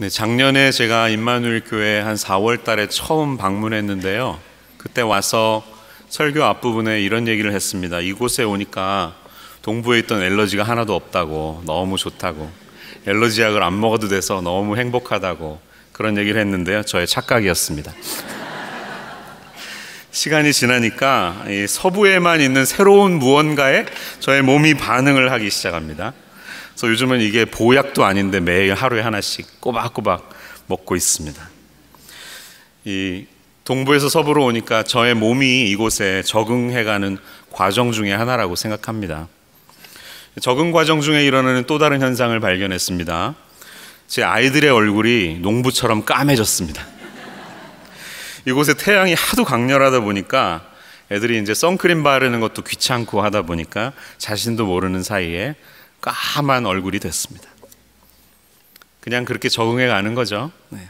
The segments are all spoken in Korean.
네, 작년에 제가 임마누엘 교회 한 4월 달에 처음 방문했는데요. 그때 와서 설교 앞부분에 이런 얘기를 했습니다. 이곳에 오니까 동부에 있던 엘러지가 하나도 없다고, 너무 좋다고, 엘러지 약을 안 먹어도 돼서 너무 행복하다고 그런 얘기를 했는데요. 저의 착각이었습니다. 시간이 지나니까 이 서부에만 있는 새로운 무언가에 저의 몸이 반응을 하기 시작합니다. 그래서 요즘은 이게 보약도 아닌데 매일 하루에 하나씩 꼬박꼬박 먹고 있습니다. 이 동부에서 서부로 오니까 저의 몸이 이곳에 적응해가는 과정 중에 하나라고 생각합니다. 적응 과정 중에 일어나는 또 다른 현상을 발견했습니다. 제 아이들의 얼굴이 농부처럼 까매졌습니다. 이곳에 태양이 하도 강렬하다 보니까 애들이 이제 선크림 바르는 것도 귀찮고 하다 보니까 자신도 모르는 사이에 까만 얼굴이 됐습니다. 그냥 그렇게 적응해 가는 거죠. 네.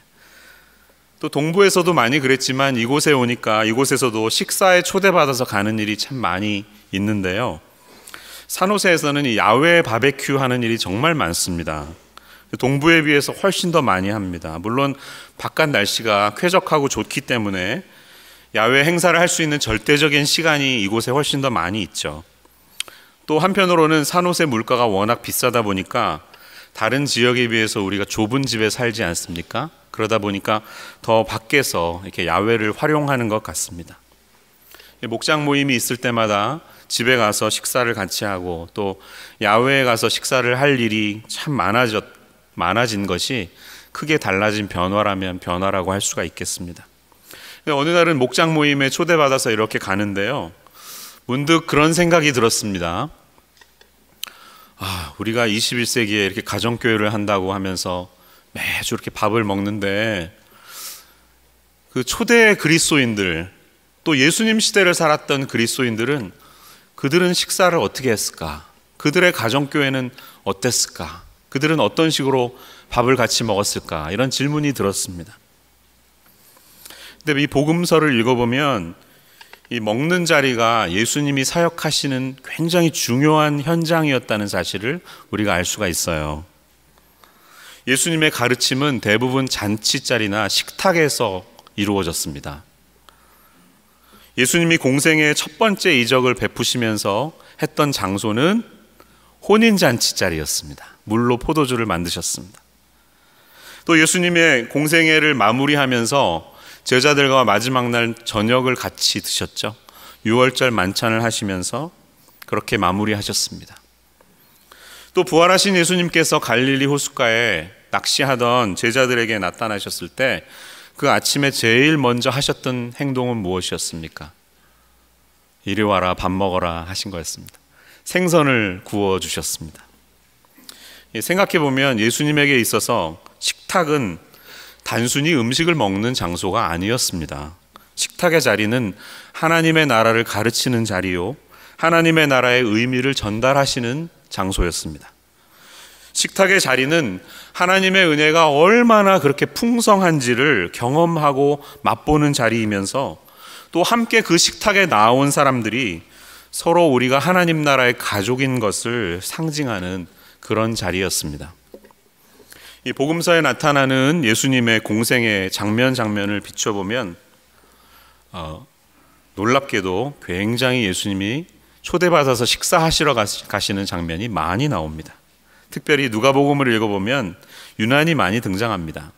또 동부에서도 많이 그랬지만 이곳에 오니까 이곳에서도 식사에 초대받아서 가는 일이 참 많이 있는데요. 산호세에서는 이 야외 바베큐 하는 일이 정말 많습니다. 동부에 비해서 훨씬 더 많이 합니다. 물론 바깥 날씨가 쾌적하고 좋기 때문에 야외 행사를 할 수 있는 절대적인 시간이 이곳에 훨씬 더 많이 있죠. 또 한편으로는 산호세 물가가 워낙 비싸다 보니까 다른 지역에 비해서 우리가 좁은 집에 살지 않습니까? 그러다 보니까 더 밖에서 이렇게 야외를 활용하는 것 같습니다. 목장 모임이 있을 때마다 집에 가서 식사를 같이 하고 또 야외에 가서 식사를 할 일이 참 많아진 것이 크게 달라진 변화라면 변화라고 할 수가 있겠습니다. 어느 날은 목장 모임에 초대받아서 이렇게 가는데요. 문득 그런 생각이 들었습니다. 우리가 21세기에 이렇게 가정교회를 한다고 하면서 매주 이렇게 밥을 먹는데 그 초대 그리스도인들 또 예수님 시대를 살았던 그리스도인들은 그들은 식사를 어떻게 했을까? 그들의 가정교회는 어땠을까? 그들은 어떤 식으로 밥을 같이 먹었을까? 이런 질문이 들었습니다. 근데 이 복음서를 읽어보면 이 먹는 자리가 예수님이 사역하시는 굉장히 중요한 현장이었다는 사실을 우리가 알 수가 있어요. 예수님의 가르침은 대부분 잔치자리나 식탁에서 이루어졌습니다. 예수님이 공생의 첫 번째 이적을 베푸시면서 했던 장소는 혼인잔치 자리였습니다. 물로 포도주를 만드셨습니다. 또 예수님의 공생애를 마무리하면서 제자들과 마지막 날 저녁을 같이 드셨죠. 유월절 만찬을 하시면서 그렇게 마무리하셨습니다. 또 부활하신 예수님께서 갈릴리 호숫가에 낚시하던 제자들에게 나타나셨을 때 그 아침에 제일 먼저 하셨던 행동은 무엇이었습니까? 이리 와라 밥 먹어라 하신 거였습니다. 생선을 구워 주셨습니다. 생각해보면 예수님에게 있어서 식탁은 단순히 음식을 먹는 장소가 아니었습니다. 식탁의 자리는 하나님의 나라를 가르치는 자리요, 하나님의 나라의 의미를 전달하시는 장소였습니다. 식탁의 자리는 하나님의 은혜가 얼마나 그렇게 풍성한지를 경험하고 맛보는 자리이면서 또 함께 그 식탁에 나온 사람들이 서로 우리가 하나님 나라의 가족인 것을 상징하는 그런 자리였습니다. 이 복음서에 나타나는 예수님의 공생의 장면을 비춰보면 놀랍게도 굉장히 예수님이 초대받아서 식사하시러 가시는 장면이 많이 나옵니다. 특별히 누가복음을 읽어보면 유난히 많이 등장합니다.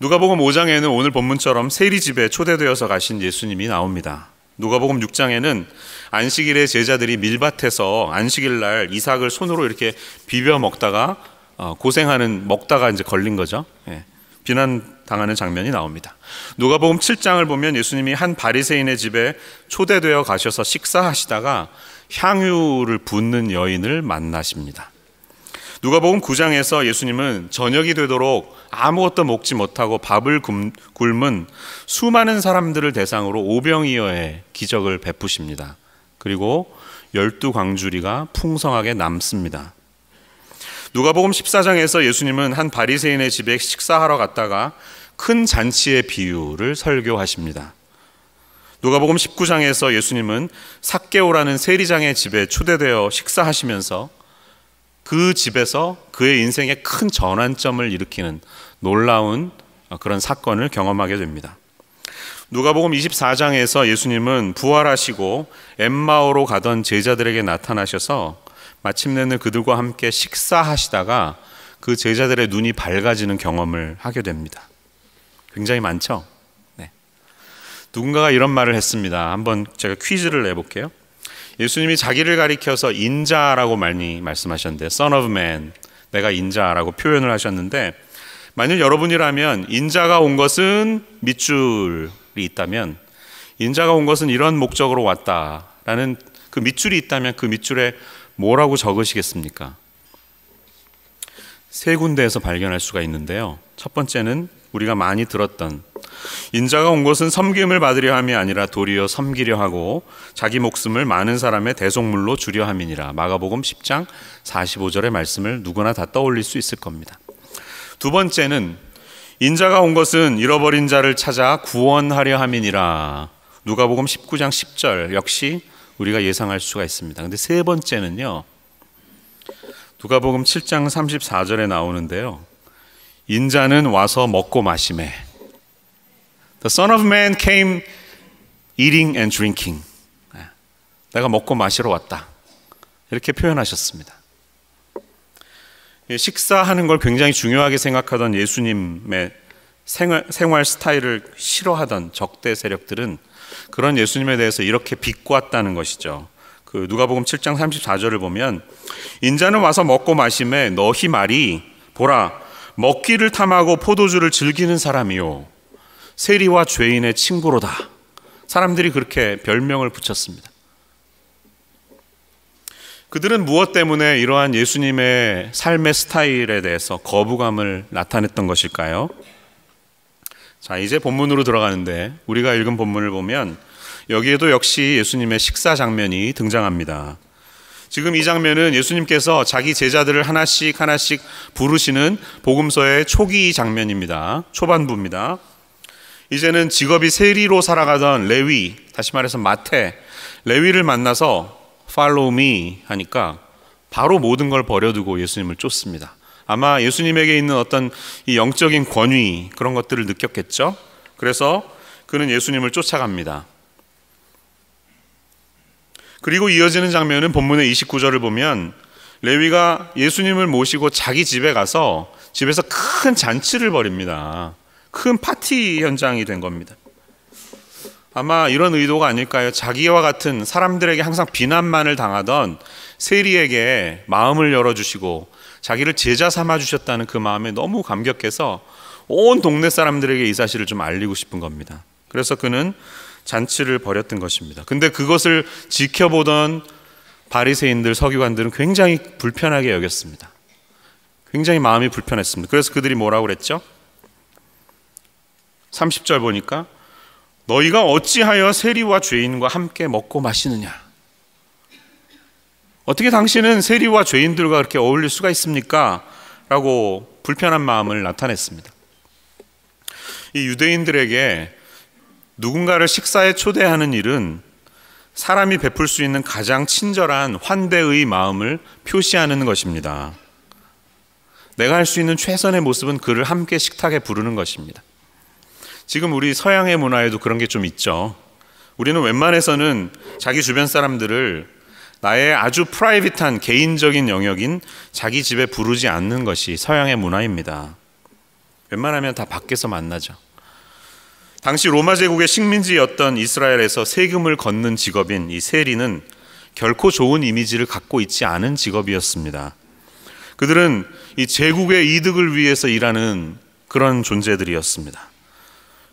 누가복음 5장에는 오늘 본문처럼 세리집에 초대되어서 가신 예수님이 나옵니다. 누가복음 6장에는 안식일에 제자들이 밀밭에서 안식일날 이삭을 손으로 이렇게 비벼 먹다가 먹다가 이제 걸린 거죠. 비난당하는 장면이 나옵니다. 누가복음 7장을 보면 예수님이 한 바리새인의 집에 초대되어 가셔서 식사하시다가 향유를 붓는 여인을 만나십니다. 누가복음 9장에서 예수님은 저녁이 되도록 아무것도 먹지 못하고 밥을 굶은 수많은 사람들을 대상으로 오병이어의 기적을 베푸십니다. 그리고 12광주리가 풍성하게 남습니다. 누가복음 14장에서 예수님은 한 바리새인의 집에 식사하러 갔다가 큰 잔치의 비유를 설교하십니다. 누가복음 19장에서 예수님은 삭개오라는 세리장의 집에 초대되어 식사하시면서 그 집에서 그의 인생에 큰 전환점을 일으키는 놀라운 그런 사건을 경험하게 됩니다. 누가복음 24장에서 예수님은 부활하시고 엠마오로 가던 제자들에게 나타나셔서 마침내는 그들과 함께 식사하시다가 그 제자들의 눈이 밝아지는 경험을 하게 됩니다. 굉장히 많죠? 네. 누군가가 이런 말을 했습니다. 한번 제가 퀴즈를 내볼게요. 예수님이 자기를 가리켜서 인자라고 많이 말씀하셨는데 Son of Man, 내가 인자라고 표현을 하셨는데, 만일 여러분이라면 인자가 온 것은 밑줄이 있다면, 인자가 온 것은 이런 목적으로 왔다라는 그 밑줄이 있다면 그 밑줄에 뭐라고 적으시겠습니까? 세 군데에서 발견할 수가 있는데요. 첫 번째는 우리가 많이 들었던, 인자가 온 것은 섬김을 받으려 함이 아니라 도리어 섬기려 하고 자기 목숨을 많은 사람의 대속물로 주려 함이니라. 마가복음 10장 45절의 말씀을 누구나 다 떠올릴 수 있을 겁니다. 두 번째는 인자가 온 것은 잃어버린 자를 찾아 구원하려 함이니라. 누가복음 19장 10절 역시 우리가 예상할 수가 있습니다. 근데 세 번째는요, 누가복음 7장 34절에 나오는데요. 인자는 와서 먹고 마시매. The Son of Man came eating and drinking. 내가 먹고 마시러 왔다. 이렇게 표현하셨습니다. 식사하는 걸 굉장히 중요하게 생각하던 예수님의 생활 스타일을 싫어하던 적대 세력들은 그런 예수님에 대해서 이렇게 비꼬았다는 것이죠. 그 누가복음 7장 34절을 보면, 인자는 와서 먹고 마시매 너희 말이 보라 먹기를 탐하고 포도주를 즐기는 사람이요 세리와 죄인의 친구로다. 사람들이 그렇게 별명을 붙였습니다. 그들은 무엇 때문에 이러한 예수님의 삶의 스타일에 대해서 거부감을 나타냈던 것일까요? 자, 이제 본문으로 들어가는데, 우리가 읽은 본문을 보면 여기에도 역시 예수님의 식사 장면이 등장합니다. 지금 이 장면은 예수님께서 자기 제자들을 하나씩 부르시는 복음서의 초기 장면입니다. 초반부입니다. 이제는 직업이 세리로 살아가던 레위, 다시 말해서 마태, 레위를 만나서 Follow me 하니까 바로 모든 걸 버려두고 예수님을 쫓습니다. 아마 예수님에게 있는 어떤 이 영적인 권위, 그런 것들을 느꼈겠죠. 그래서 그는 예수님을 쫓아갑니다. 그리고 이어지는 장면은 본문의 29절을 보면 레위가 예수님을 모시고 자기 집에 가서 집에서 큰 잔치를 벌입니다. 큰 파티 현장이 된 겁니다. 아마 이런 의도가 아닐까요? 자기와 같은 사람들에게 항상 비난만을 당하던 세리에게 마음을 열어주시고 자기를 제자 삼아주셨다는 그 마음에 너무 감격해서 온 동네 사람들에게 이 사실을 좀 알리고 싶은 겁니다. 그래서 그는 잔치를 벌였던 것입니다. 근데 그것을 지켜보던 바리새인들, 서기관들은 굉장히 불편하게 여겼습니다. 굉장히 마음이 불편했습니다. 그래서 그들이 뭐라고 그랬죠? 30절 보니까 너희가 어찌하여 세리와 죄인과 함께 먹고 마시느냐? 어떻게 당신은 세리와 죄인들과 그렇게 어울릴 수가 있습니까? 라고 불편한 마음을 나타냈습니다. 이 유대인들에게 누군가를 식사에 초대하는 일은 사람이 베풀 수 있는 가장 친절한 환대의 마음을 표시하는 것입니다. 내가 할 수 있는 최선의 모습은 그를 함께 식탁에 부르는 것입니다. 지금 우리 서양의 문화에도 그런 게 좀 있죠. 우리는 웬만해서는 자기 주변 사람들을 나의 아주 프라이빗한 개인적인 영역인 자기 집에 부르지 않는 것이 서양의 문화입니다. 웬만하면 다 밖에서 만나죠. 당시 로마 제국의 식민지였던 이스라엘에서 세금을 걷는 직업인 이 세리는 결코 좋은 이미지를 갖고 있지 않은 직업이었습니다. 그들은 이 제국의 이득을 위해서 일하는 그런 존재들이었습니다.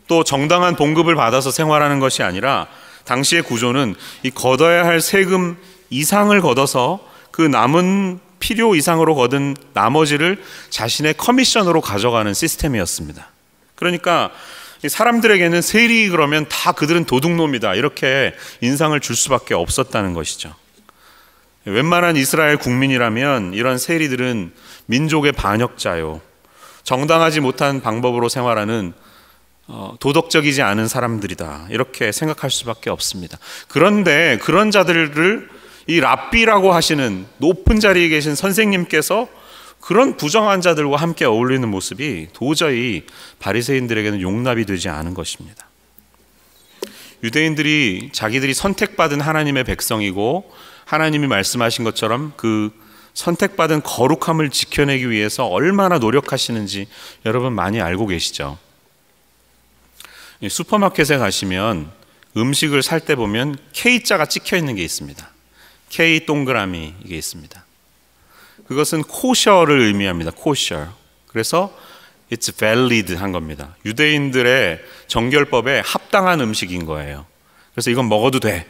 또 정당한 봉급을 받아서 생활하는 것이 아니라 당시의 구조는 이 걷어야 할 세금 이상을 걷어서 그 남은 필요 이상으로 거둔 나머지를 자신의 커미션으로 가져가는 시스템이었습니다. 그러니까 사람들에게는 세리 그러면 다 그들은 도둑놈이다 이렇게 인상을 줄 수밖에 없었다는 것이죠. 웬만한 이스라엘 국민이라면 이런 세리들은 민족의 반역자요, 정당하지 못한 방법으로 생활하는 도덕적이지 않은 사람들이다 이렇게 생각할 수밖에 없습니다. 그런데 그런 자들을 이 랍비라고 하시는 높은 자리에 계신 선생님께서 그런 부정한 자들과 함께 어울리는 모습이 도저히 바리새인들에게는 용납이 되지 않은 것입니다. 유대인들이 자기들이 선택받은 하나님의 백성이고 하나님이 말씀하신 것처럼 그 선택받은 거룩함을 지켜내기 위해서 얼마나 노력하시는지 여러분 많이 알고 계시죠? 슈퍼마켓에 가시면 음식을 살 때 보면 K자가 찍혀 있는 게 있습니다. K 동그라미 이게 있습니다. 그것은 코셔를 의미합니다. 코셔. 그래서 it's valid 한 겁니다. 유대인들의 정결법에 합당한 음식인 거예요. 그래서 이건 먹어도 돼.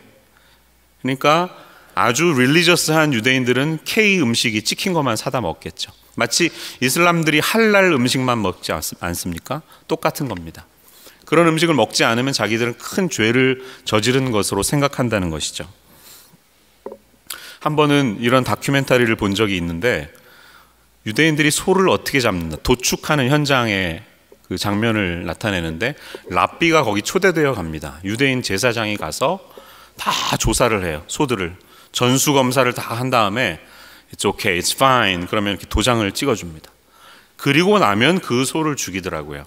그러니까 아주 릴리저스한 유대인들은 K 음식이 찍힌 것만 사다 먹겠죠. 마치 이슬람들이 할랄 음식만 먹지 않습니까? 똑같은 겁니다. 그런 음식을 먹지 않으면 자기들은 큰 죄를 저지른 것으로 생각한다는 것이죠. 한 번은 이런 다큐멘터리를 본 적이 있는데 유대인들이 소를 어떻게 잡는다, 도축하는 현장의 그 장면을 나타내는데 랍비가 거기 초대되어 갑니다. 유대인 제사장이 가서 다 조사를 해요. 소들을 전수검사를 다 한 다음에 It's okay, it's fine 그러면 이렇게 도장을 찍어줍니다. 그리고 나면 그 소를 죽이더라고요.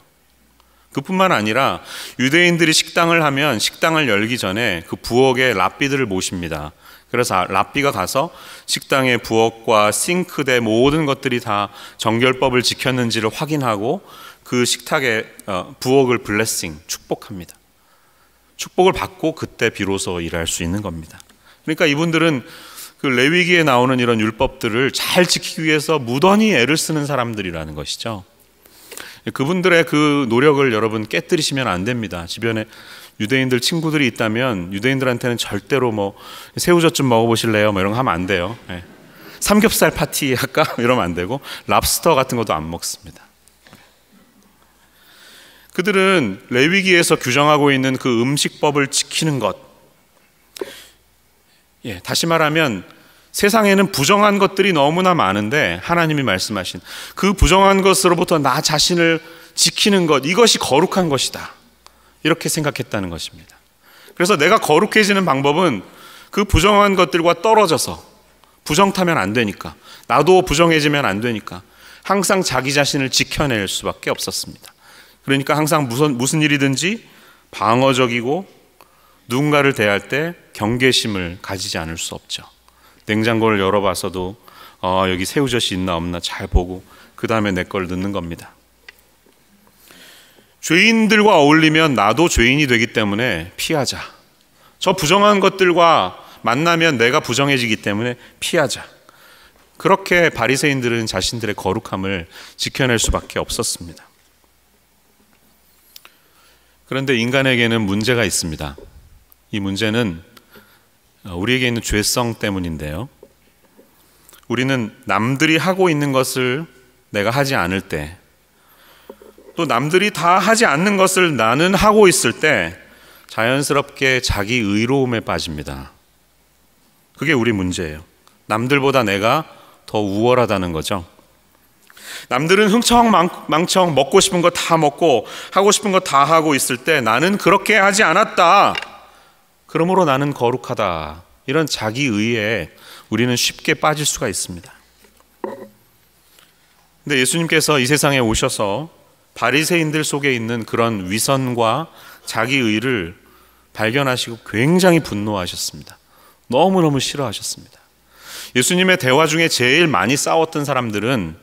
그뿐만 아니라 유대인들이 식당을 하면 식당을 열기 전에 그 부엌에 랍비들을 모십니다. 그래서 랍비가 가서 식당의 부엌과 싱크대 모든 것들이 다 정결법을 지켰는지를 확인하고 그 식탁의 부엌을 블레싱, 축복합니다. 축복을 받고 그때 비로소 일할 수 있는 겁니다. 그러니까 이분들은 그 레위기에 나오는 이런 율법들을 잘 지키기 위해서 무던히 애를 쓰는 사람들이라는 것이죠. 그분들의 그 노력을 여러분 깨뜨리시면 안 됩니다. 주변에 유대인들 친구들이 있다면 유대인들한테는 절대로 뭐 새우젓 좀 먹어보실래요? 뭐 이런 거 하면 안 돼요. 네. 삼겹살 파티 할까? 이러면 안 되고 랍스터 같은 것도 안 먹습니다. 그들은 레위기에서 규정하고 있는 그 음식법을 지키는 것, 다시 말하면 세상에는 부정한 것들이 너무나 많은데 하나님이 말씀하신 그 부정한 것으로부터 나 자신을 지키는 것, 이것이 거룩한 것이다, 이렇게 생각했다는 것입니다. 그래서 내가 거룩해지는 방법은 그 부정한 것들과 떨어져서, 부정타면 안 되니까, 나도 부정해지면 안 되니까 항상 자기 자신을 지켜낼 수밖에 없었습니다. 그러니까 항상 무슨 일이든지 방어적이고 누군가를 대할 때 경계심을 가지지 않을 수 없죠. 냉장고를 열어봐서도 여기 새우젓이 있나 없나 잘 보고 그 다음에 내 걸 넣는 겁니다. 죄인들과 어울리면 나도 죄인이 되기 때문에 피하자. 저 부정한 것들과 만나면 내가 부정해지기 때문에 피하자. 그렇게 바리새인들은 자신들의 거룩함을 지켜낼 수밖에 없었습니다. 그런데 인간에게는 문제가 있습니다. 이 문제는 우리에게 있는 죄성 때문인데요. 우리는 남들이 하고 있는 것을 내가 하지 않을 때, 또 남들이 다 하지 않는 것을 나는 하고 있을 때 자연스럽게 자기 의로움에 빠집니다. 그게 우리 문제예요. 남들보다 내가 더 우월하다는 거죠. 남들은 흥청망청 먹고 싶은 거 다 먹고 하고 싶은 거 다 하고 있을 때 나는 그렇게 하지 않았다, 그러므로 나는 거룩하다, 이런 자기의에 우리는 쉽게 빠질 수가 있습니다. 근데 예수님께서 이 세상에 오셔서 바리새인들 속에 있는 그런 위선과 자기의를 발견하시고 굉장히 분노하셨습니다. 너무너무 싫어하셨습니다. 예수님의 대화 중에 제일 많이 싸웠던 사람들은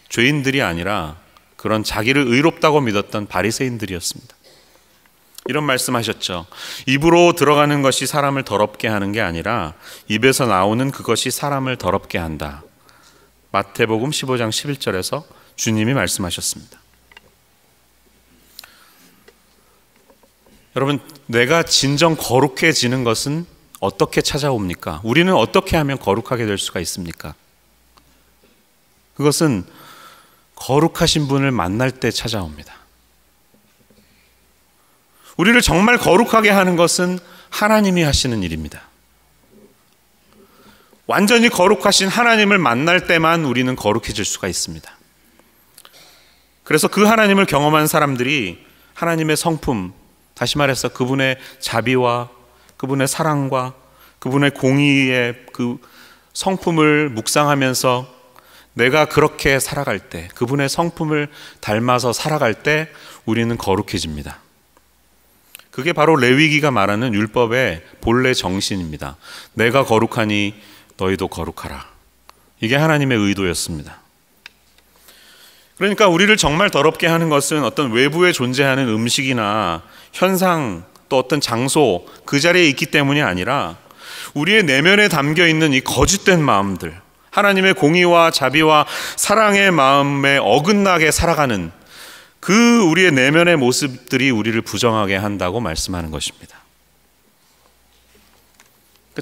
죄인들이 아니라 그런 자기를 의롭다고 믿었던 바리새인들이었습니다. 이런 말씀하셨죠. 입으로 들어가는 것이 사람을 더럽게 하는 게 아니라 입에서 나오는 그것이 사람을 더럽게 한다. 마태복음 15장 11절에서 주님이 말씀하셨습니다. 여러분, 내가 진정 거룩해지는 것은 어떻게 찾아옵니까? 우리는 어떻게 하면 거룩하게 될 수가 있습니까? 그것은 거룩하신 분을 만날 때 찾아옵니다. 우리를 정말 거룩하게 하는 것은 하나님이 하시는 일입니다. 완전히 거룩하신 하나님을 만날 때만 우리는 거룩해질 수가 있습니다. 그래서 그 하나님을 경험한 사람들이 하나님의 성품, 다시 말해서 그분의 자비와 그분의 사랑과 그분의 공의의 그 성품을 묵상하면서 내가 그렇게 살아갈 때, 그분의 성품을 닮아서 살아갈 때 우리는 거룩해집니다. 그게 바로 레위기가 말하는 율법의 본래 정신입니다. 내가 거룩하니 너희도 거룩하라. 이게 하나님의 의도였습니다. 그러니까 우리를 정말 더럽게 하는 것은 어떤 외부에 존재하는 음식이나 현상, 또 어떤 장소, 그 자리에 있기 때문이 아니라 우리의 내면에 담겨 있는 이 거짓된 마음들, 하나님의 공의와 자비와 사랑의 마음에 어긋나게 살아가는 그 우리의 내면의 모습들이 우리를 부정하게 한다고 말씀하는 것입니다.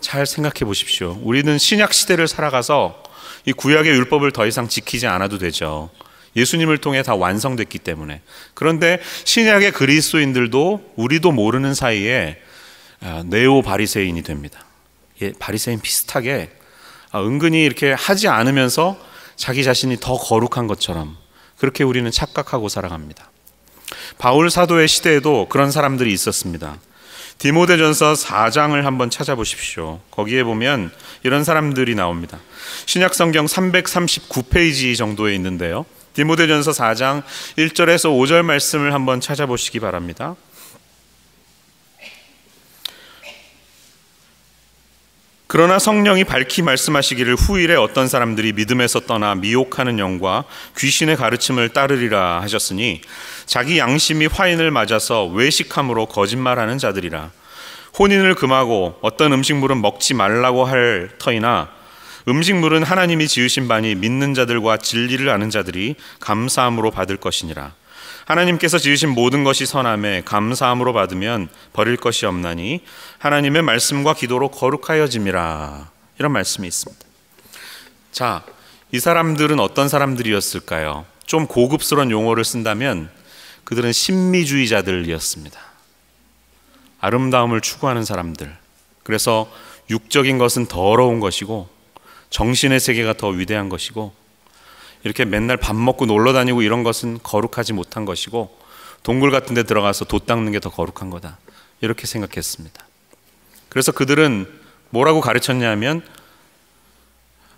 잘 생각해 보십시오. 우리는 신약 시대를 살아가서 이 구약의 율법을 더 이상 지키지 않아도 되죠. 예수님을 통해 다 완성됐기 때문에. 그런데 신약의 그리스도인들도 우리도 모르는 사이에 네오 바리새인이 됩니다. 바리새인 비슷하게 은근히 이렇게 하지 않으면서 자기 자신이 더 거룩한 것처럼 그렇게 우리는 착각하고 살아갑니다. 바울 사도의 시대에도 그런 사람들이 있었습니다. 디모데전서 4장을 한번 찾아보십시오. 거기에 보면 이런 사람들이 나옵니다. 신약성경 339페이지 정도에 있는데요. 디모데전서 4장 1절에서 5절 말씀을 한번 찾아보시기 바랍니다. 그러나 성령이 밝히 말씀하시기를 후일에 어떤 사람들이 믿음에서 떠나 미혹하는 영과 귀신의 가르침을 따르리라 하셨으니 자기 양심이 화인을 맞아서 외식함으로 거짓말하는 자들이라. 혼인을 금하고 어떤 음식물은 먹지 말라고 할 터이나 음식물은 하나님이 지으신 바니 믿는 자들과 진리를 아는 자들이 감사함으로 받을 것이니라. 하나님께서 지으신 모든 것이 선함에 감사함으로 받으면 버릴 것이 없나니 하나님의 말씀과 기도로 거룩하여짐이라. 이런 말씀이 있습니다. 자, 이 사람들은 어떤 사람들이었을까요? 좀 고급스러운 용어를 쓴다면 그들은 신미주의자들이었습니다. 아름다움을 추구하는 사람들. 그래서 육적인 것은 더러운 것이고 정신의 세계가 더 위대한 것이고 이렇게 맨날 밥 먹고 놀러 다니고 이런 것은 거룩하지 못한 것이고 동굴 같은 데 들어가서 돛 닦는 게 더 거룩한 거다. 이렇게 생각했습니다. 그래서 그들은 뭐라고 가르쳤냐면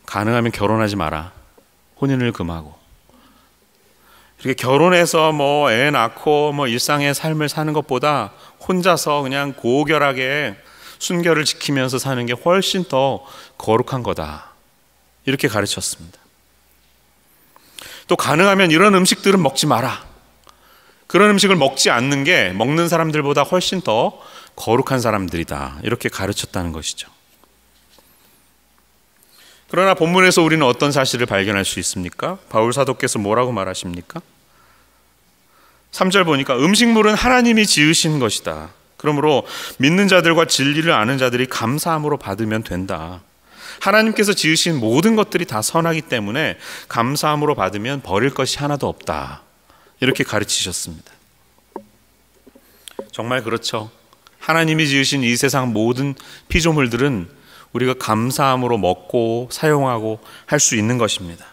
가능하면 결혼하지 마라. 혼인을 금하고. 이렇게 결혼해서 뭐 애 낳고 뭐 일상의 삶을 사는 것보다 혼자서 그냥 고결하게 순결을 지키면서 사는 게 훨씬 더 거룩한 거다. 이렇게 가르쳤습니다. 또 가능하면 이런 음식들은 먹지 마라. 그런 음식을 먹지 않는 게 먹는 사람들보다 훨씬 더 거룩한 사람들이다. 이렇게 가르쳤다는 것이죠. 그러나 본문에서 우리는 어떤 사실을 발견할 수 있습니까? 바울 사도께서 뭐라고 말하십니까? 3절 보니까 음식물은 하나님이 지으신 것이다. 그러므로 믿는 자들과 진리를 아는 자들이 감사함으로 받으면 된다. 하나님께서 지으신 모든 것들이 다 선하기 때문에 감사함으로 받으면 버릴 것이 하나도 없다. 이렇게 가르치셨습니다. 정말 그렇죠. 하나님이 지으신 이 세상 모든 피조물들은 우리가 감사함으로 먹고 사용하고 할 수 있는 것입니다.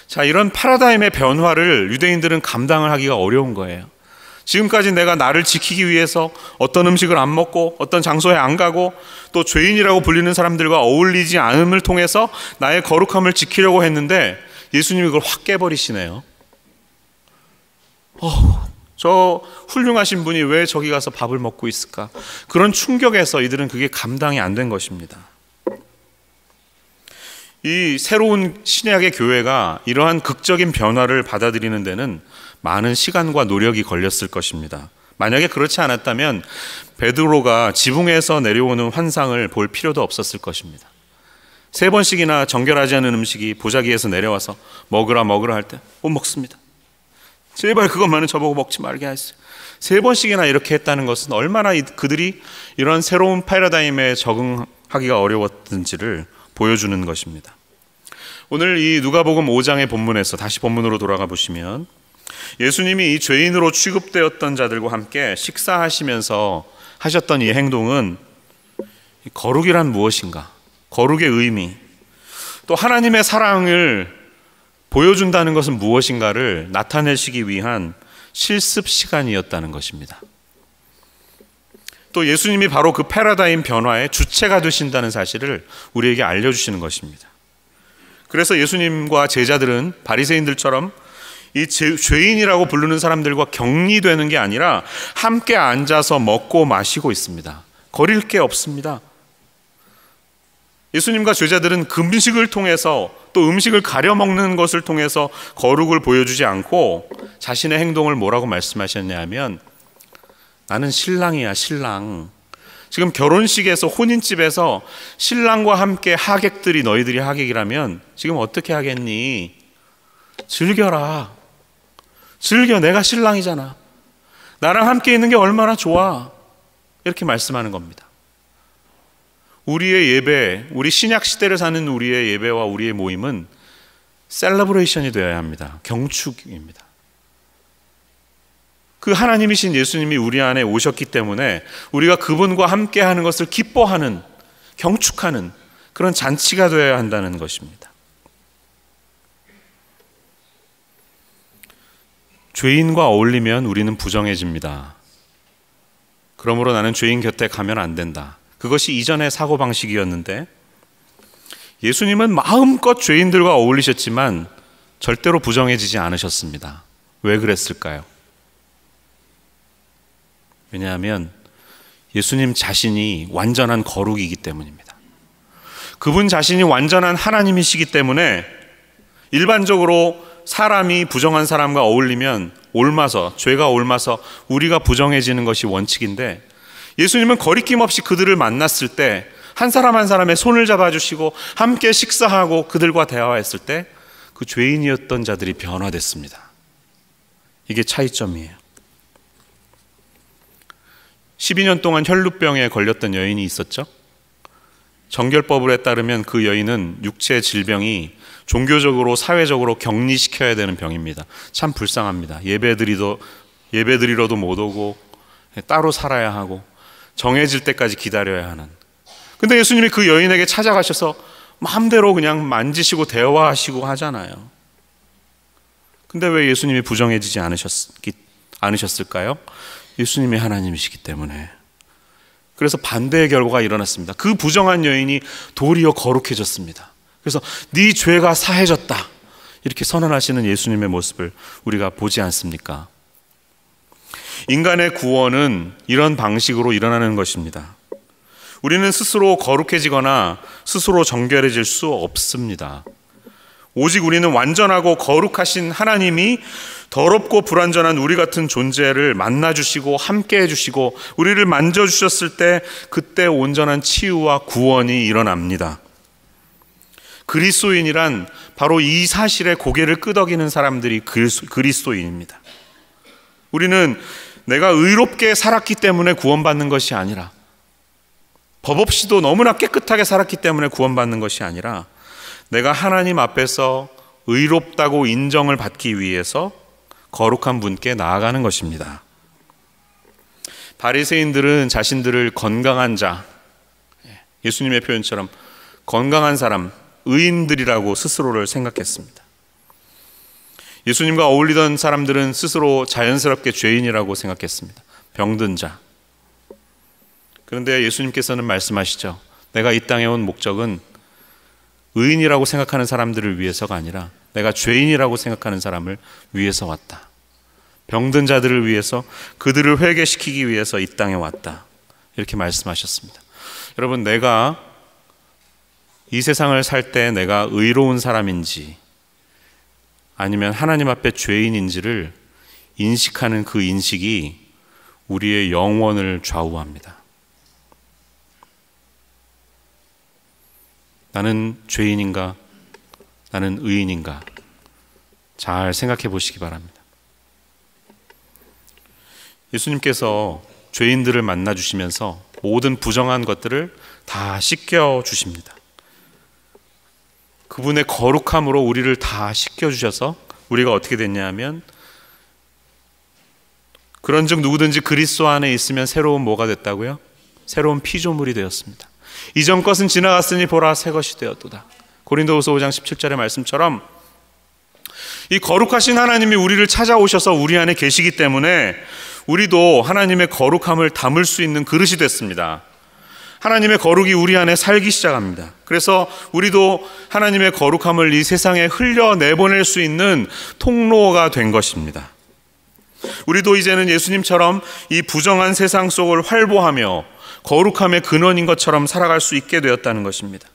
자, 이런 파라다임의 변화를 유대인들은 감당을 하기가 어려운 거예요. 지금까지 내가 나를 지키기 위해서 어떤 음식을 안 먹고 어떤 장소에 안 가고 또 죄인이라고 불리는 사람들과 어울리지 않음을 통해서 나의 거룩함을 지키려고 했는데 예수님이 그걸 확 깨버리시네요. 저 훌륭하신 분이 왜 저기 가서 밥을 먹고 있을까? 그런 충격에서 이들은 그게 감당이 안 된 것입니다. 이 새로운 신약의 교회가 이러한 극적인 변화를 받아들이는 데는 많은 시간과 노력이 걸렸을 것입니다. 만약에 그렇지 않았다면 베드로가 지붕에서 내려오는 환상을 볼 필요도 없었을 것입니다. 3번씩이나 정결하지 않은 음식이 보자기에서 내려와서 먹으라 할 때 못 먹습니다. 제발 그것만은 저보고 먹지 말게 하세요. 3번씩이나 이렇게 했다는 것은 얼마나 그들이 이런 새로운 패러다임에 적응하기가 어려웠던지를 보여주는 것입니다. 오늘 이 누가복음 5장의 본문에서 다시 본문으로 돌아가 보시면 예수님이 이 죄인으로 취급되었던 자들과 함께 식사하시면서 하셨던 이 행동은 거룩이란 무엇인가? 거룩의 의미, 또 하나님의 사랑을 보여준다는 것은 무엇인가를 나타내시기 위한 실습 시간이었다는 것입니다. 또 예수님이 바로 그 패러다임 변화의 주체가 되신다는 사실을 우리에게 알려주시는 것입니다. 그래서 예수님과 제자들은 바리새인들처럼 이 죄인이라고 부르는 사람들과 격리되는 게 아니라 함께 앉아서 먹고 마시고 있습니다. 거릴 게 없습니다. 예수님과 제자들은 금식을 통해서 또 음식을 가려 먹는 것을 통해서 거룩을 보여주지 않고 자신의 행동을 뭐라고 말씀하셨냐 하면, 나는 신랑이야, 신랑. 지금 결혼식에서, 혼인집에서 신랑과 함께 하객들이 너희들이 하객이라면 지금 어떻게 하겠니? 즐겨라. 즐겨. 내가 신랑이잖아. 나랑 함께 있는 게 얼마나 좋아. 이렇게 말씀하는 겁니다. 우리의 예배, 우리 신약 시대를 사는 우리의 예배와 우리의 모임은 셀러브레이션이 되어야 합니다. 경축입니다. 그 하나님이신 예수님이 우리 안에 오셨기 때문에 우리가 그분과 함께 하는 것을 기뻐하는, 경축하는 그런 잔치가 되어야 한다는 것입니다. 죄인과 어울리면 우리는 부정해집니다. 그러므로 나는 죄인 곁에 가면 안 된다. 그것이 이전의 사고방식이었는데, 예수님은 마음껏 죄인들과 어울리셨지만 절대로 부정해지지 않으셨습니다. 왜 그랬을까요? 왜냐하면 예수님 자신이 완전한 거룩이기 때문입니다. 그분 자신이 완전한 하나님이시기 때문에 일반적으로 사람이 부정한 사람과 어울리면 옮아서, 죄가 옮아서 우리가 부정해지는 것이 원칙인데, 예수님은 거리낌 없이 그들을 만났을 때 한 사람 한 사람의 손을 잡아주시고 함께 식사하고 그들과 대화했을 때 그 죄인이었던 자들이 변화됐습니다. 이게 차이점이에요. 12년 동안 혈루병에 걸렸던 여인이 있었죠. 정결법에 따르면 그 여인은 육체 질병이 종교적으로 사회적으로 격리시켜야 되는 병입니다. 참 불쌍합니다. 예배드리러도 못 오고 따로 살아야 하고 정해질 때까지 기다려야 하는. 근데 예수님이 그 여인에게 찾아가셔서 마음대로 그냥 만지시고 대화하시고 하잖아요. 근데 왜 예수님이 부정해지지 않으셨을까요? 예수님이 하나님이시기 때문에. 그래서 반대의 결과가 일어났습니다. 그 부정한 여인이 도리어 거룩해졌습니다. 그래서 네 죄가 사해졌다, 이렇게 선언하시는 예수님의 모습을 우리가 보지 않습니까? 인간의 구원은 이런 방식으로 일어나는 것입니다. 우리는 스스로 거룩해지거나 스스로 정결해질 수 없습니다. 오직 우리는 완전하고 거룩하신 하나님이 더럽고 불완전한 우리 같은 존재를 만나주시고 함께 해주시고 우리를 만져주셨을 때, 그때 온전한 치유와 구원이 일어납니다. 그리스도인이란 바로 이 사실에 고개를 끄덕이는 사람들이 그리스도인입니다. 우리는 내가 의롭게 살았기 때문에 구원받는 것이 아니라, 법 없이도 너무나 깨끗하게 살았기 때문에 구원받는 것이 아니라, 내가 하나님 앞에서 의롭다고 인정을 받기 위해서 거룩한 분께 나아가는 것입니다. 바리새인들은 자신들을 건강한 자, 예수님의 표현처럼 건강한 사람, 의인들이라고 스스로를 생각했습니다. 예수님과 어울리던 사람들은 스스로 자연스럽게 죄인이라고 생각했습니다. 병든 자. 그런데 예수님께서는 말씀하시죠. 내가 이 땅에 온 목적은 의인이라고 생각하는 사람들을 위해서가 아니라 내가 죄인이라고 생각하는 사람을 위해서 왔다. 병든 자들을 위해서, 그들을 회개시키기 위해서 이 땅에 왔다. 이렇게 말씀하셨습니다. 여러분, 내가 이 세상을 살 때 내가 의로운 사람인지 아니면 하나님 앞에 죄인인지를 인식하는 그 인식이 우리의 영혼을 좌우합니다. 나는 죄인인가? 나는 의인인가? 잘 생각해 보시기 바랍니다. 예수님께서 죄인들을 만나 주시면서 모든 부정한 것들을 다 씻겨 주십니다. 그분의 거룩함으로 우리를 다 씻겨 주셔서 우리가 어떻게 됐냐 하면, 그런즉 누구든지 그리스도 안에 있으면 새로운 뭐가 됐다고요? 새로운 피조물이 되었습니다. 이전 것은 지나갔으니 보라, 새 것이 되었도다. 고린도후서 5장 17절의 말씀처럼 이 거룩하신 하나님이 우리를 찾아오셔서 우리 안에 계시기 때문에 우리도 하나님의 거룩함을 담을 수 있는 그릇이 됐습니다. 하나님의 거룩이 우리 안에 살기 시작합니다. 그래서 우리도 하나님의 거룩함을 이 세상에 흘려내보낼 수 있는 통로가 된 것입니다. 우리도 이제는 예수님처럼 이 부정한 세상 속을 활보하며 거룩함의 근원인 것처럼 살아갈 수 있게 되었다는 것입니다.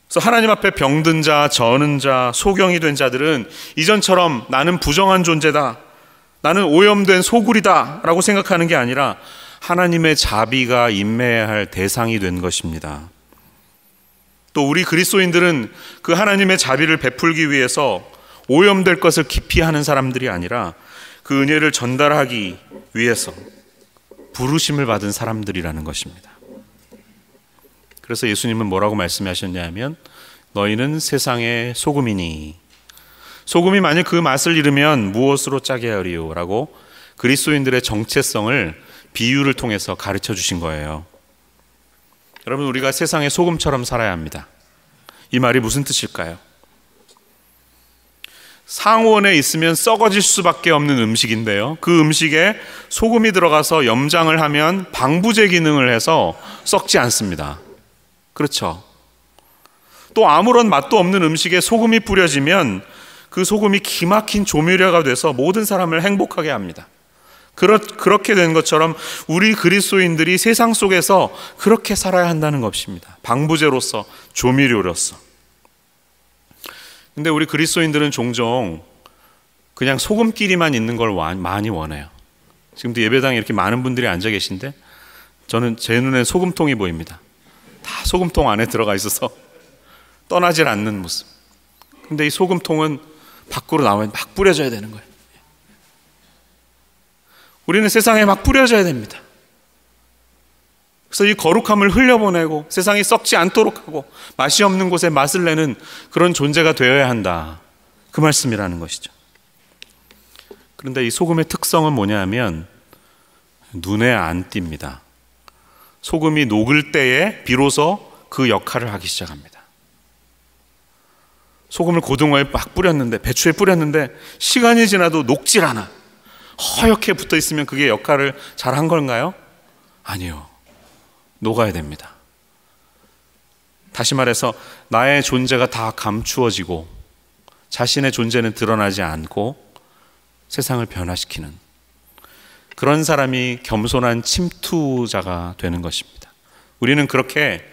그래서 하나님 앞에 병든 자, 저는 자, 소경이 된 자들은 이전처럼 나는 부정한 존재다, 나는 오염된 소굴이다 라고 생각하는 게 아니라 하나님의 자비가 임매해야 할 대상이 된 것입니다. 또 우리 그리스도인들은 그 하나님의 자비를 베풀기 위해서 오염될 것을 기피하는 사람들이 아니라 그 은혜를 전달하기 위해서 부르심을 받은 사람들이라는 것입니다. 그래서 예수님은 뭐라고 말씀하셨냐면 너희는 세상의 소금이니 소금이 만일 그 맛을 잃으면 무엇으로 짜게 하리요 라고 그리스도인들의 정체성을 비유를 통해서 가르쳐 주신 거예요. 여러분, 우리가 세상의 소금처럼 살아야 합니다. 이 말이 무슨 뜻일까요? 상온에 있으면 썩어질 수밖에 없는 음식인데요, 그 음식에 소금이 들어가서 염장을 하면 방부제 기능을 해서 썩지 않습니다. 그렇죠? 또 아무런 맛도 없는 음식에 소금이 뿌려지면 그 소금이 기막힌 조미료가 돼서 모든 사람을 행복하게 합니다. 그렇게 된 것처럼 우리 그리스도인들이 세상 속에서 그렇게 살아야 한다는 것입니다. 방부제로서, 조미료로서. 근데 우리 그리스도인들은 종종 그냥 소금끼리만 있는 걸 많이 원해요. 지금도 예배당에 이렇게 많은 분들이 앉아 계신데 저는 제 눈에 소금통이 보입니다. 다 소금통 안에 들어가 있어서 떠나질 않는 모습. 근데 이 소금통은 밖으로 나오면 막 뿌려져야 되는 거예요. 우리는 세상에 막 뿌려져야 됩니다. 그래서 이 거룩함을 흘려보내고 세상이 썩지 않도록 하고 맛이 없는 곳에 맛을 내는 그런 존재가 되어야 한다, 그 말씀이라는 것이죠. 그런데 이 소금의 특성은 뭐냐면 눈에 안 띕니다. 소금이 녹을 때에 비로소 그 역할을 하기 시작합니다. 소금을 고등어에 막 뿌렸는데, 배추에 뿌렸는데 시간이 지나도 녹질 않아. 허옇게 붙어 있으면 그게 역할을 잘한 건가요? 아니요. 녹아야 됩니다. 다시 말해서 나의 존재가 다 감추어지고 자신의 존재는 드러나지 않고 세상을 변화시키는 그런 사람이 겸손한 침투자가 되는 것입니다. 우리는 그렇게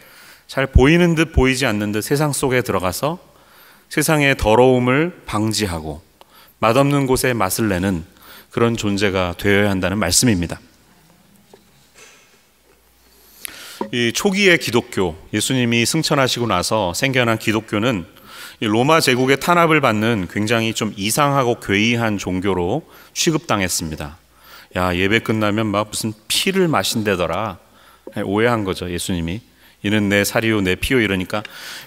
잘 보이는 듯 보이지 않는 듯 세상 속에 들어가서 세상의 더러움을 방지하고 맛없는 곳에 맛을 내는 그런 존재가 되어야 한다는 말씀입니다. 이 초기의 기독교, 예수님이 승천하시고 나서 생겨난 기독교는 로마 제국의 탄압을 받는 굉장히 좀 이상하고 괴이한 종교로 취급당했습니다. 야, 예배 끝나면 막 무슨 피를 마신다더라, 오해한 거죠. 예수님이 이는 내 살이요 내 피요 이러니까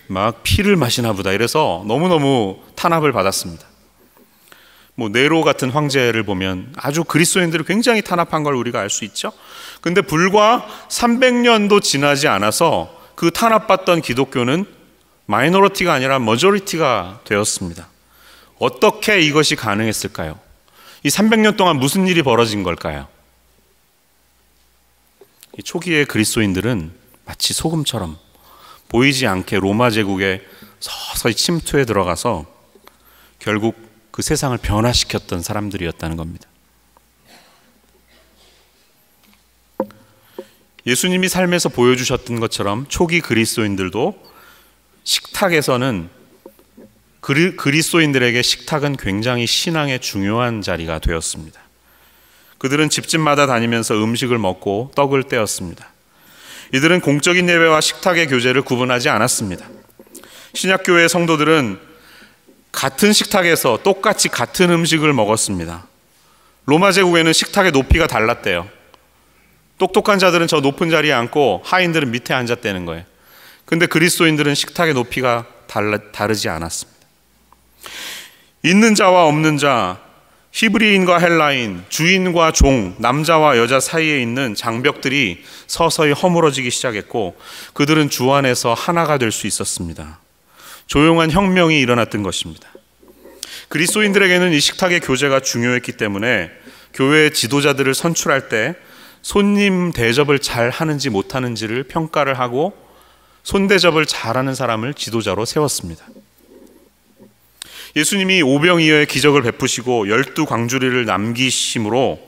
막 피를 마시나 보다, 이래서 너무너무 탄압을 받았습니다. 네로 같은 황제를 보면 아주 그리스도인들을 굉장히 탄압한 걸 우리가 알 수 있죠. 근데 불과 300년도 지나지 않아서 그 탄압받던 기독교는 마이너리티가 아니라 머저리티가 되었습니다. 어떻게 이것이 가능했을까요? 이 300년 동안 무슨 일이 벌어진 걸까요? 이 초기의 그리스도인들은 마치 소금처럼 보이지 않게 로마 제국에 서서히 침투해 들어가서 결국 그 세상을 변화시켰던 사람들이었다는 겁니다. 예수님이 삶에서 보여주셨던 것처럼 초기 그리스도인들도 식탁에서는 그리스도인들에게 식탁은 굉장히 신앙의 중요한 자리가 되었습니다. 그들은 집집마다 다니면서 음식을 먹고 떡을 떼었습니다. 이들은 공적인 예배와 식탁의 교제를 구분하지 않았습니다. 신약교회 성도들은 같은 식탁에서 똑같이 같은 음식을 먹었습니다. 로마 제국에는 식탁의 높이가 달랐대요. 똑똑한 자들은 저 높은 자리에 앉고 하인들은 밑에 앉았다는 거예요. 근데 그리스도인들은 식탁의 높이가 다르지 않았습니다. 있는 자와 없는 자, 히브리인과 헬라인, 주인과 종, 남자와 여자 사이에 있는 장벽들이 서서히 허물어지기 시작했고 그들은 주 안에서 하나가 될 수 있었습니다. 조용한 혁명이 일어났던 것입니다. 그리스도인들에게는 이 식탁의 교제가 중요했기 때문에 교회 지도자들을 선출할 때 손님 대접을 잘 하는지 못하는지를 평가를 하고 손대접을 잘하는 사람을 지도자로 세웠습니다. 예수님이 오병이어의 기적을 베푸시고 12광주리를 남기심으로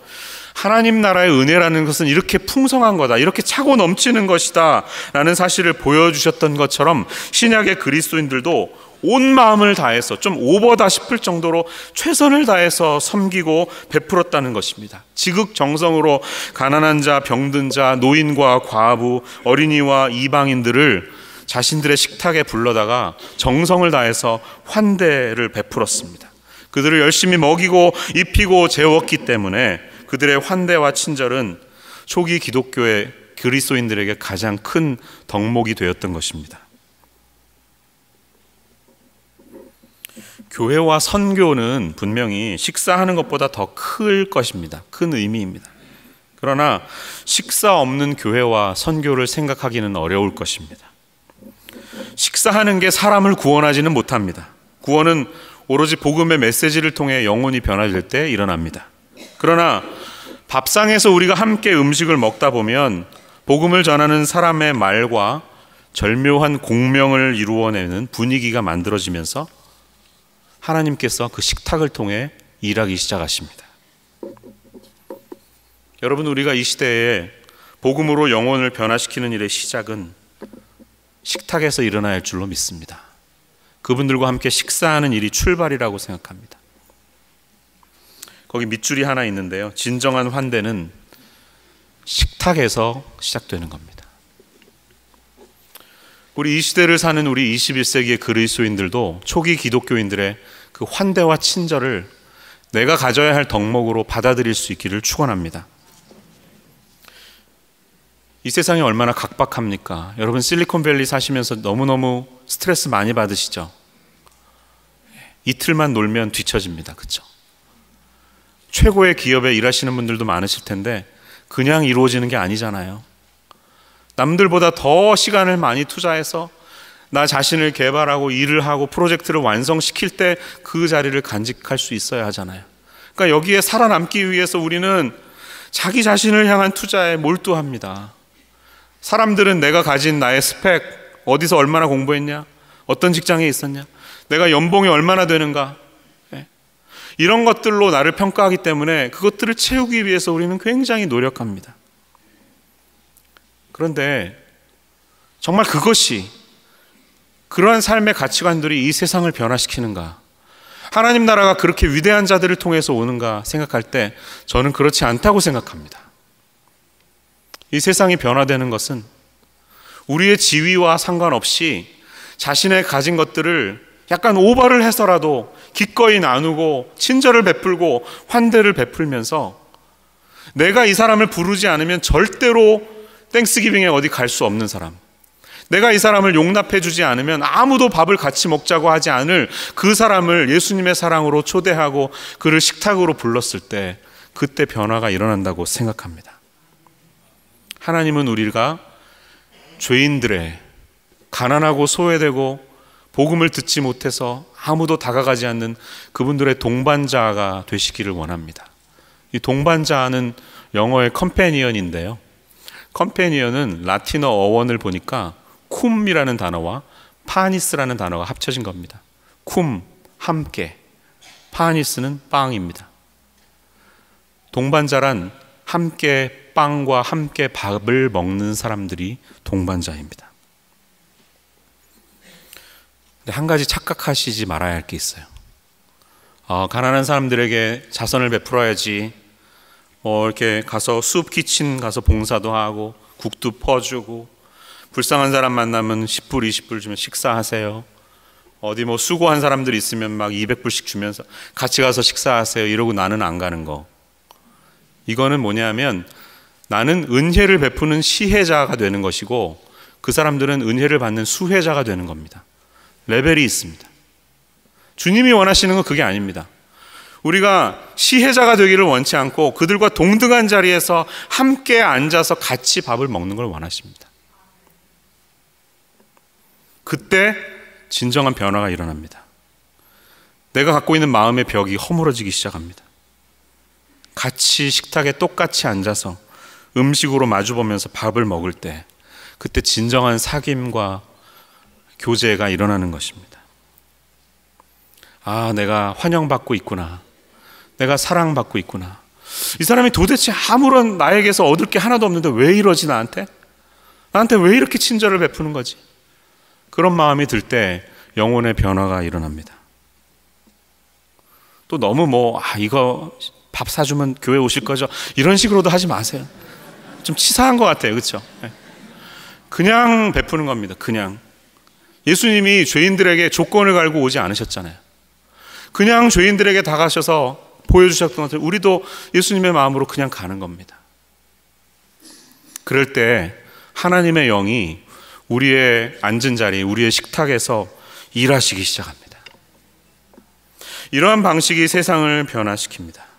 하나님 나라의 은혜라는 것은 이렇게 풍성한 거다, 이렇게 차고 넘치는 것이다 라는 사실을 보여주셨던 것처럼 신약의 그리스도인들도 온 마음을 다해서, 좀 오버다 싶을 정도로 최선을 다해서 섬기고 베풀었다는 것입니다. 지극정성으로 가난한 자, 병든 자, 노인과 과부, 어린이와 이방인들을 자신들의 식탁에 불러다가 정성을 다해서 환대를 베풀었습니다. 그들을 열심히 먹이고 입히고 재웠기 때문에 그들의 환대와 친절은 초기 기독교의 그리스도인들에게 가장 큰 덕목이 되었던 것입니다. 교회와 선교는 분명히 식사하는 것보다 더 클 것입니다. 큰 의미입니다. 그러나 식사 없는 교회와 선교를 생각하기는 어려울 것입니다. 식사하는 게 사람을 구원하지는 못합니다. 구원은 오로지 복음의 메시지를 통해 영혼이 변화될 때 일어납니다. 그러나 밥상에서 우리가 함께 음식을 먹다 보면 복음을 전하는 사람의 말과 절묘한 공명을 이루어내는 분위기가 만들어지면서 하나님께서 그 식탁을 통해 일하기 시작하십니다. 여러분, 우리가 이 시대에 복음으로 영혼을 변화시키는 일의 시작은 식탁에서 일어나야 할 줄로 믿습니다. 그분들과 함께 식사하는 일이 출발이라고 생각합니다. 거기 밑줄이 하나 있는데요, 진정한 환대는 식탁에서 시작되는 겁니다. 우리 이 시대를 사는 우리 21세기의 그리스도인들도 초기 기독교인들의 그 환대와 친절을 내가 가져야 할 덕목으로 받아들일 수 있기를 축원합니다. 이 세상이 얼마나 각박합니까? 여러분, 실리콘밸리 사시면서 너무너무 스트레스 많이 받으시죠? 이틀만 놀면 뒤처집니다. 그렇죠? 최고의 기업에 일하시는 분들도 많으실 텐데 그냥 이루어지는 게 아니잖아요. 남들보다 더 시간을 많이 투자해서 나 자신을 개발하고 일을 하고 프로젝트를 완성시킬 때 그 자리를 간직할 수 있어야 하잖아요. 그러니까 여기에 살아남기 위해서 우리는 자기 자신을 향한 투자에 몰두합니다. 사람들은 내가 가진 나의 스펙, 어디서 얼마나 공부했냐, 어떤 직장에 있었냐, 내가 연봉이 얼마나 되는가, 이런 것들로 나를 평가하기 때문에 그것들을 채우기 위해서 우리는 굉장히 노력합니다. 그런데 정말 그것이, 그러한 삶의 가치관들이 이 세상을 변화시키는가, 하나님 나라가 그렇게 위대한 자들을 통해서 오는가 생각할 때 저는 그렇지 않다고 생각합니다. 이 세상이 변화되는 것은 우리의 지위와 상관없이 자신의 가진 것들을 약간 오버를 해서라도 기꺼이 나누고 친절을 베풀고 환대를 베풀면서 내가 이 사람을 부르지 않으면 절대로 땡스기빙에 어디 갈 수 없는 사람, 내가 이 사람을 용납해 주지 않으면 아무도 밥을 같이 먹자고 하지 않을 그 사람을 예수님의 사랑으로 초대하고 그를 식탁으로 불렀을 때 그때 변화가 일어난다고 생각합니다. 하나님은 우리가 죄인들의, 가난하고 소외되고 복음을 듣지 못해서 아무도 다가가지 않는 그분들의 동반자가 되시기를 원합니다. 이 동반자는 영어의 컴패니언인데요, 컴패니언은 라틴어 어원을 보니까 쿰이라는 단어와 파니스라는 단어가 합쳐진 겁니다. 쿰, 함께, 파니스는 빵입니다. 동반자란 함께 빵과 함께 밥을 먹는 사람들이 동반자입니다. 근데 한 가지 착각하시지 말아야 할 게 있어요. 가난한 사람들에게 자선을 베풀어야지, 이렇게 가서 숲 키친 가서 봉사도 하고 국도 퍼주고, 불쌍한 사람 만나면 10불 20불 주면 식사하세요, 어디 수고한 사람들 있으면 막 200불씩 주면서 같이 가서 식사하세요 이러고 나는 안 가는 거, 이거는 뭐냐면 나는 은혜를 베푸는 시혜자가 되는 것이고 그 사람들은 은혜를 받는 수혜자가 되는 겁니다. 레벨이 있습니다. 주님이 원하시는 건 그게 아닙니다. 우리가 시혜자가 되기를 원치 않고 그들과 동등한 자리에서 함께 앉아서 같이 밥을 먹는 걸 원하십니다. 그때 진정한 변화가 일어납니다. 내가 갖고 있는 마음의 벽이 허물어지기 시작합니다. 같이 식탁에 똑같이 앉아서 음식으로 마주보면서 밥을 먹을 때 그때 진정한 사귐과 교제가 일어나는 것입니다. 아, 내가 환영받고 있구나. 내가 사랑받고 있구나. 이 사람이 도대체 아무런 나에게서 얻을 게 하나도 없는데 왜 이러지 나한테? 나한테 왜 이렇게 친절을 베푸는 거지? 그런 마음이 들 때 영혼의 변화가 일어납니다. 또 너무 이거 밥 사주면 교회 오실 거죠? 이런 식으로도 하지 마세요. 좀 치사한 것 같아요. 그렇죠? 그냥 베푸는 겁니다. 그냥. 예수님이 죄인들에게 조건을 갈고 오지 않으셨잖아요. 그냥 죄인들에게 다가셔서 보여주셨던 것처럼 우리도 예수님의 마음으로 그냥 가는 겁니다. 그럴 때 하나님의 영이 우리의 앉은 자리, 우리의 식탁에서 일하시기 시작합니다. 이러한 방식이 세상을 변화시킵니다.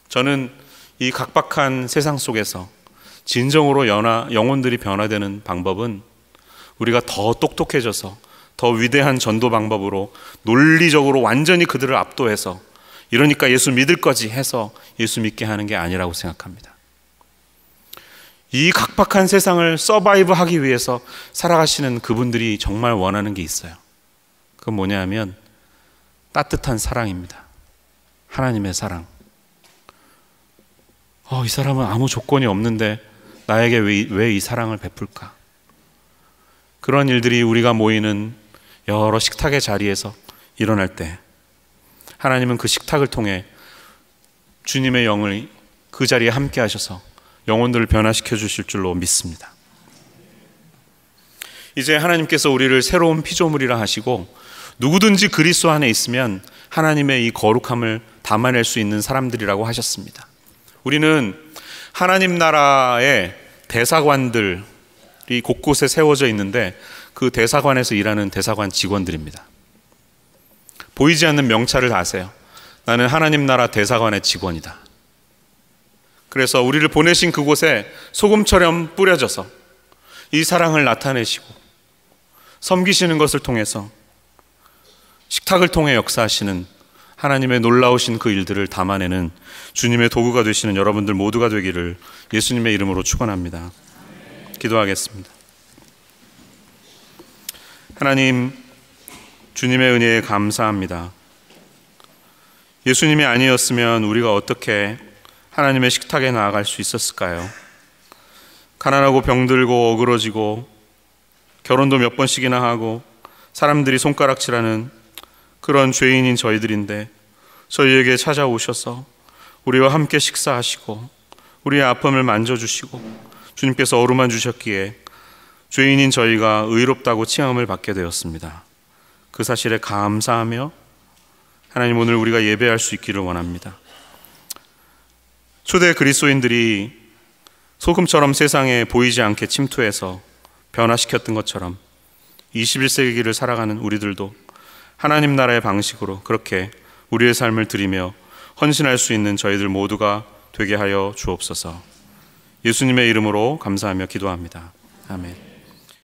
저는 이 각박한 세상 속에서 진정으로 영혼들이 변화되는 방법은 우리가 더 똑똑해져서 더 위대한 전도 방법으로 논리적으로 완전히 그들을 압도해서 이러니까 예수 믿을 거지 해서 예수 믿게 하는 게 아니라고 생각합니다. 이 각박한 세상을 서바이브 하기 위해서 살아가시는 그분들이 정말 원하는 게 있어요. 그건 뭐냐 하면 따뜻한 사랑입니다. 하나님의 사랑. 이 사람은 아무 조건이 없는데 나에게 왜 이 사랑을 베풀까? 그런 일들이 우리가 모이는 여러 식탁의 자리에서 일어날 때 하나님은 그 식탁을 통해 주님의 영을 그 자리에 함께 하셔서 영혼들을 변화시켜 주실 줄로 믿습니다. 이제 하나님께서 우리를 새로운 피조물이라 하시고 누구든지 그리스도 안에 있으면 하나님의 이 거룩함을 담아낼 수 있는 사람들이라고 하셨습니다. 우리는 하나님 나라의 대사관들이 곳곳에 세워져 있는데 그 대사관에서 일하는 대사관 직원들입니다. 보이지 않는 명찰을 다세요. 나는 하나님 나라 대사관의 직원이다. 그래서 우리를 보내신 그곳에 소금처럼 뿌려져서 이 사랑을 나타내시고 섬기시는 것을 통해서 식탁을 통해 역사하시는 하나님의 놀라우신 그 일들을 담아내는 주님의 도구가 되시는 여러분들 모두가 되기를 예수님의 이름으로 축원합니다. 기도하겠습니다. 하나님, 주님의 은혜에 감사합니다. 예수님이 아니었으면 우리가 어떻게 하나님의 식탁에 나아갈 수 있었을까요? 가난하고 병들고 어그러지고 결혼도 몇 번씩이나 하고 사람들이 손가락질하는 그런 죄인인 저희들인데 저희에게 찾아오셔서 우리와 함께 식사하시고 우리의 아픔을 만져주시고 주님께서 어루만 주셨기에 죄인인 저희가 의롭다고 칭함을 받게 되었습니다. 그 사실에 감사하며 하나님 오늘 우리가 예배할 수 있기를 원합니다. 초대 그리스도인들이 소금처럼 세상에 보이지 않게 침투해서 변화시켰던 것처럼 21세기를 살아가는 우리들도 하나님 나라의 방식으로 그렇게 우리의 삶을 드리며 헌신할 수 있는 저희들 모두가 되게 하여 주옵소서. 예수님의 이름으로 감사하며 기도합니다. 아멘.